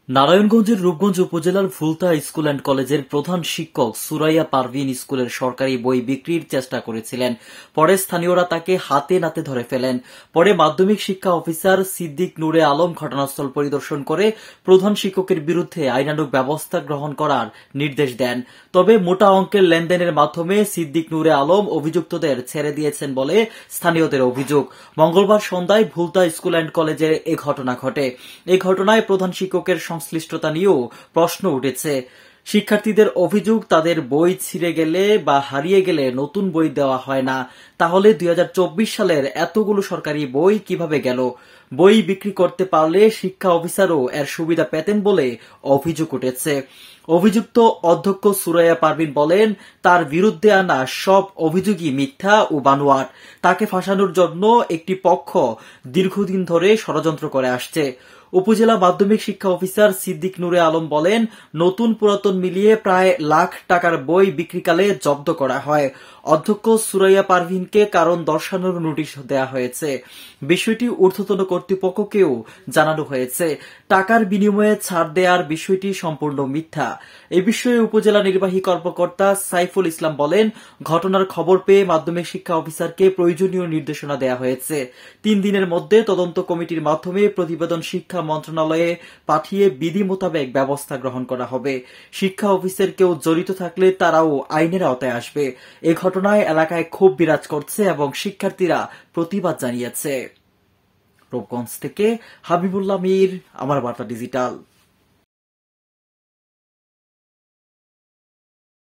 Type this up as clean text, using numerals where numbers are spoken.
নারায়ণগঞ্জের রূপগঞ্জ উপজেলার ফুলতা school and কলেজের প্রধান শিক্ষক সুরাইয়া পারভিন স্কুলের সরকারি বই বিক্রির চেষ্টা করেছিলেন। পরে স্থানীয়রা তাকে হাতে নাতে ধরে ফেলেন। পরে মাধ্যমিক শিক্ষা অফিসার সিদ্দিক নূরে আলম ঘটনাস্থল পরিদর্শন করে প্রধান শিক্ষকের বিরুদ্ধে আইনানুগ ব্যবস্থা গ্রহণ করার নির্দেশ দেন। তবে মোটা অঙ্কের লেনদেনের মাধ্যমে সিদ্দিক নূরে আলম অভিযুক্তদের ছেড়ে দিয়েছেন বলে স্থানীয়দের অভিযোগ। মঙ্গলবার সন্ধ্যায় ফুলতা স্কুল অ্যান্ড কলেজে এ ঘটনা ঘটে। এই ঘটনায় প্রধান শিক্ষকের সংশ্লিষ্টতা নিয়েও প্রশ্ন উঠেছে। শিক্ষার্থীদের অভিযোগ, তাদের বই ছিঁড়ে গেলে বা হারিয়ে গেলে নতুন বই দেওয়া হয় না। তাহলে 2024 সালের এতগুলো সরকারি বই কিভাবে গেল? বই বিক্রি করতে পারলে শিক্ষা অফিসারও এর সুবিধা পেতেন বলে অভিযোগ উঠেছে। অভিযুক্ত অধ্যক্ষ সুরাইয়া পারভিন বলেন, তার বিরুদ্ধে আনা সব অভিযোগই মিথ্যা ও বানোয়াট। তাকে ফাঁসানোর জন্য একটি পক্ষ দীর্ঘদিন ধরে ষড়যন্ত্র করে আসছে। উপজেলা মাধ্যমিক শিক্ষা অফিসার সিদ্দিক নূরে আলম বলেন, নতুন পুরাতন মিলিয়ে প্রায় লাখ টাকার বই বিক্রিকালে জব্দ করা হয়। অধ্যক্ষ সুরাইয়া পারভিনকে কারণ দর্শানোর নোটিশ দেওয়া হয়েছে। বিষয়টি ঊর্ধ্বতন কর্তৃপক্ষকেও জানানো হয়েছে। টাকার বিনিময়ে ছাড় দেওয়ার বিষয়টি সম্পূর্ণ মিথ্যা। এ বিষয়ে উপজেলা নির্বাহী কর্মকর্তা সাইফুল ইসলাম বলেন, ঘটনার খবর পেয়ে মাধ্যমিক শিক্ষা অফিসারকে প্রয়োজনীয় নির্দেশনা দেওয়া হয়েছে। 3 দিনের মধ্যে তদন্ত কমিটির মাধ্যমে প্রতিবেদন শিক্ষা মন্ত্রণালয়ে পাঠিয়ে বিধি মোতাবেক ব্যবস্থা গ্রহণ করা হবে। শিক্ষা অফিসের কেউ জড়িত থাকলে তারাও আইনের আওতায় আসবে। এ ঘটনায় এলাকায় ক্ষোভ বিরাজ করছে এবং শিক্ষার্থীরা প্রতিবাদ জানিয়েছে। রূপগঞ্জ থেকে হাবিবুল্লাহ মীর, আমার বার্তা ডিজিটাল।